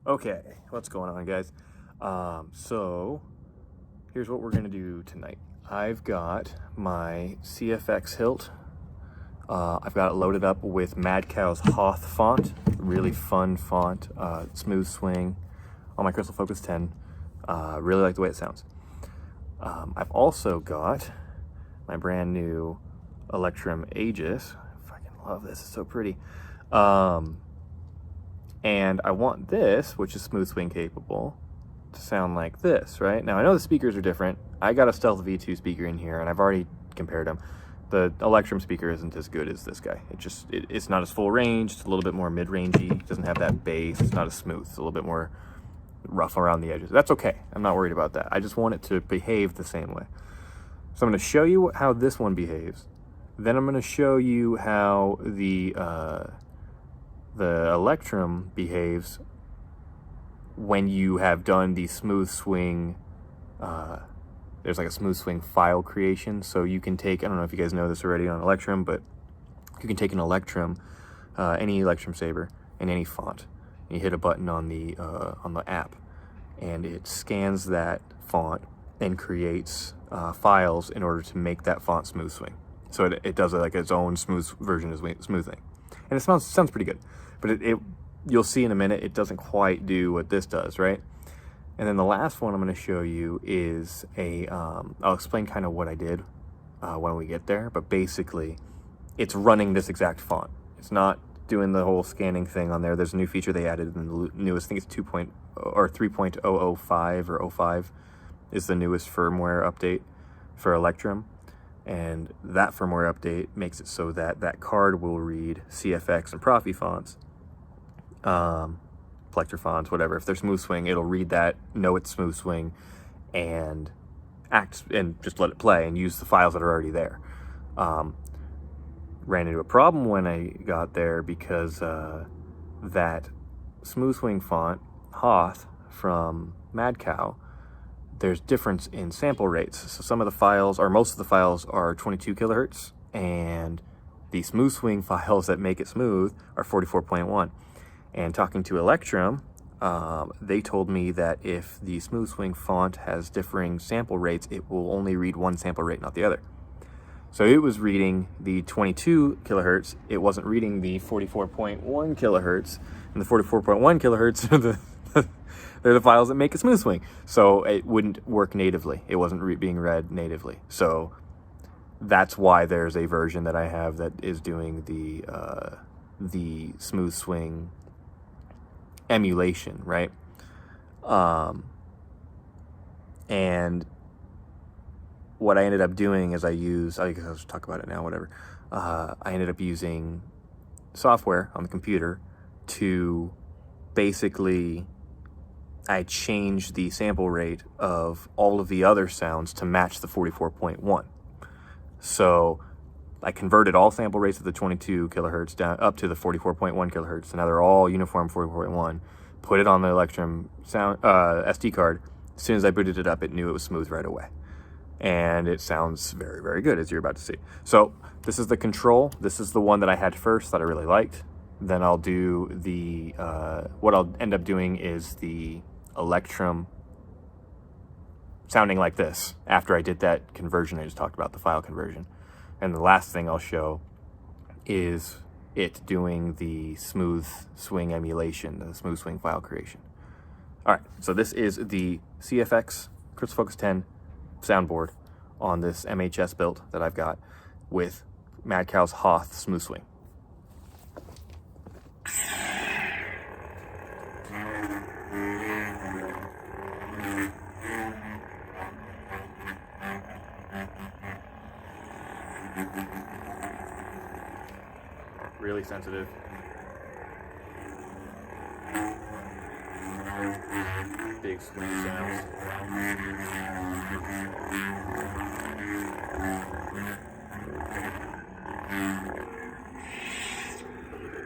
Okay, what's going on, guys? So here's what we're gonna do tonight. I've got my CFX hilt. I've got it loaded up with Madcow's Hoth font, really fun font, smooth swing on my Crystal Focus 10. Really like the way it sounds. I've also got my brand new Electrum Aegis. I fucking love this, it's so pretty. And I want this, which is smooth swing capable, to sound like this, right? Now, I know the speakers are different. I got a Stealth V2 speaker in here, and I've already compared them. The Electrum speaker isn't as good as this guy. It's not as full range. It's a little bit more mid-rangey. It doesn't have that bass. It's not as smooth. It's a little bit more rough around the edges. That's okay. I'm not worried about that. I just want it to behave the same way. So I'm going to show you how this one behaves. Then I'm going to show you how the Electrum behaves when you have done the smooth swing. There's like a smooth swing file creation, so you can take, I don't know if you guys know this already on Electrum, but you can take an Electrum, any Electrum saber in any font, and you hit a button on the app, and it scans that font and creates files in order to make that font smooth swing. So it does like its own smooth version of smoothing, and it sounds pretty good. But you'll see in a minute, it doesn't quite do what this does, right? And then the last one I'm going to show you is I'll explain kind of what I did when we get there, but basically it's running this exact font. It's doing the whole scanning thing on there. There's a new feature they added in the newest, I think it's 3.005 or 05 is the newest firmware update for Electrum. And that firmware update makes it so that that card will read CFX and Proffie fonts, Electrum fonts, whatever. If they're smooth swing, it'll read that, know it's smooth swing, and just let it play and use the files that are already there. Ran into a problem when I got there because that smooth swing font, Hoth from Madcow, there's difference in sample rates. So some of the files, or most of the files, are 22 kilohertz, and the smooth swing files that make it smooth are 44.1. And talking to Electrum, they told me that if the smooth swing font has differing sample rates, it will only read one sample rate, not the other. So it was reading the 22 kilohertz. It wasn't reading the 44.1 kilohertz, and the 44.1 kilohertz are they're the files that make a smooth swing. So it wouldn't work natively. It wasn't being read natively. So that's why there's a version that I have that is doing the smooth swing emulation, right? And what I ended up doing is I guess I'll just talk about it now, whatever. I ended up using software on the computer to basically, I changed the sample rate of all of the other sounds to match the 44.1. So I converted all sample rates of the 22 kilohertz down up to the 44.1 kilohertz. So now they're all uniform 44.1. Put it on the Electrum sound SD card. As soon as I booted it up, it knew it was smooth right away. And it sounds very, very good, as you're about to see. So this is the control. This is the one that I had first that I really liked. Then I'll do the, what I'll end up doing is the Electrum sounding like this after I did that conversion I just talked about, the file conversion. And the last thing I'll show is it doing the smooth swing emulation, the smooth swing file creation. All right, so this is the CFX Crystal Focus 10 soundboard on this MHS build that I've got with Madcow's Hoth Smooth Swing. Really sensitive. Big swing sounds.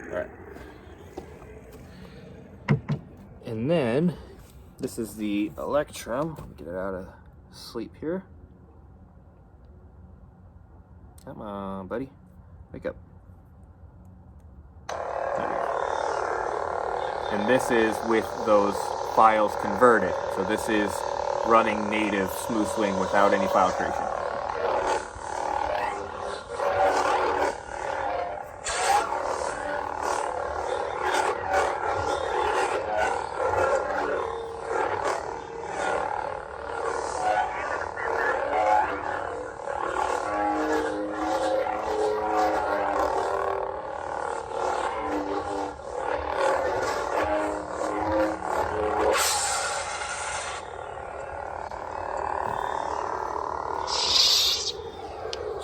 All right. And then this is the Electrum. Let me get it out of sleep here. Come on, buddy. Wake up. and this is with those files converted. So this is running native Smoothswing without any file creation.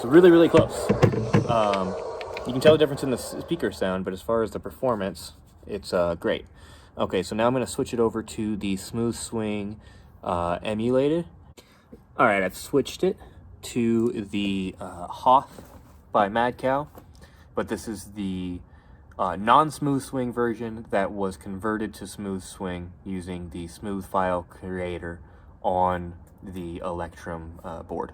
So really, really close. You can tell the difference in the speaker sound, but as far as the performance, it's great. Okay, so now I'm going to switch it over to the Smoothswing emulated. All right, I've switched it to the Hoth by Madcow, but this is the non-Smoothswing version that was converted to Smoothswing using the Smooth File Creator on the Electrum board.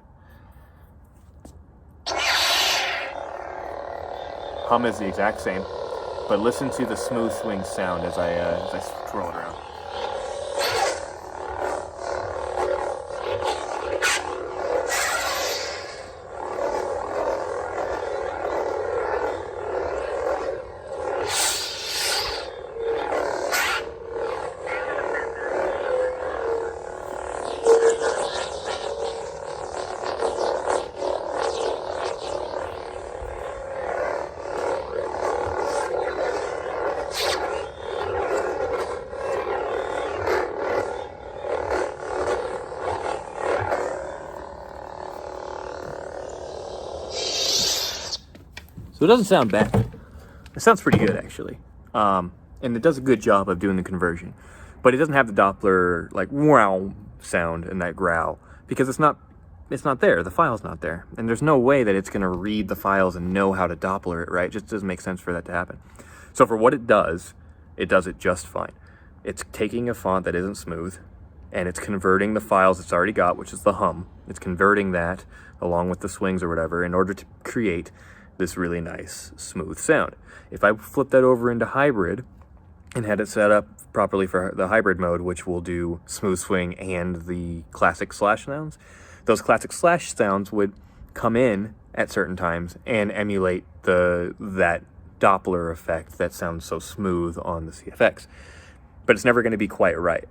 Hum is the exact same, but listen to the Smoothswing sound as I twirl it around. So it doesn't sound bad. It sounds pretty good, actually. And it does a good job of doing the conversion. But it doesn't have the Doppler, like, wow sound and that growl. Because it's not there. The file's not there. And there's no way that it's going to read the files and know how to Doppler it, right? It just doesn't make sense for that to happen. So for what it does it just fine. It's taking a font that isn't smooth, and it's converting the files it's already got, which is the hum. It's converting that, along with the swings or whatever, in order to create this really nice smooth sound. If I flip that over into hybrid and had it set up properly for the hybrid mode, which will do smooth swing and the classic slash sounds, those classic slash sounds would come in at certain times and emulate that Doppler effect that sounds so smooth on the CFX. But it's never going to be quite right,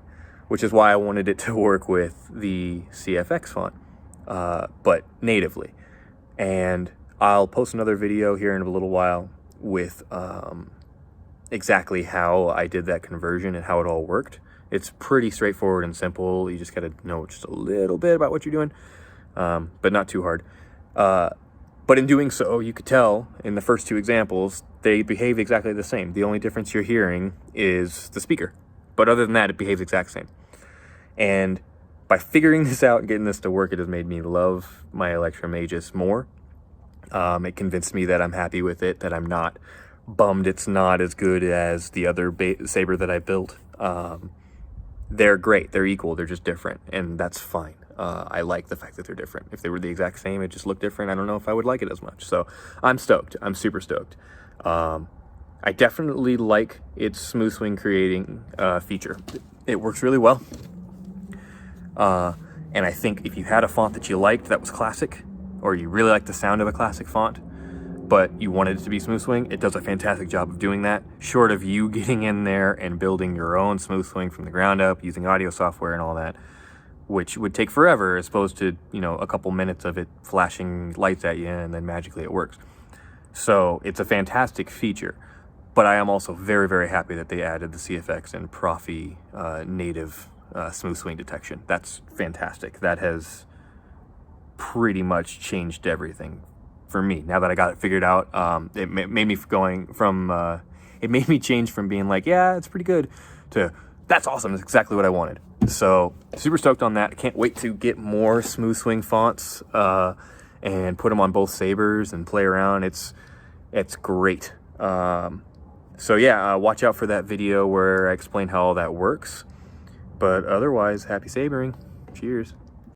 which is why I wanted it to work with the CFX font, but natively. And I'll post another video here in a little while with exactly how I did that conversion and how it all worked. It's pretty straightforward and simple. You just got to know just a little bit about what you're doing, but not too hard. But in doing so, you could tell in the first two examples, they behave exactly the same. The only difference you're hearing is the speaker. But other than that, it behaves exact same. And by figuring this out and getting this to work, it has made me love my Electrum Aegis more. It convinced me that I'm happy with it, that I'm not bummed it's not as good as the other saber that I built. They're great. They're equal. They're just different. And that's fine. I like the fact that they're different. If they were the exact same, it just looked different, I don't know if I would like it as much. So I'm stoked. I'm super stoked. I definitely like its smooth swing creating feature. It works really well. And I think if you had a font that you liked that was classic, or you really like the sound of a classic font, but you wanted it to be Smoothswing, it does a fantastic job of doing that, short of you getting in there and building your own Smoothswing from the ground up, using audio software and all that, which would take forever as opposed to, you know, a couple minutes of it flashing lights at you and then magically it works. So it's a fantastic feature, but I am also very, very happy that they added the CFX and Proffie native Smoothswing detection. That's fantastic. That has pretty much changed everything for me. Now that I got it figured out, it made me it made me change from being like, yeah, it's pretty good, to that's awesome. That's exactly what I wanted. So super stoked on that. I can't wait to get more Smoothswing fonts and put them on both sabers and play around. It's great. So yeah, watch out for that video where I explain how all that works. But otherwise, happy sabering. Cheers.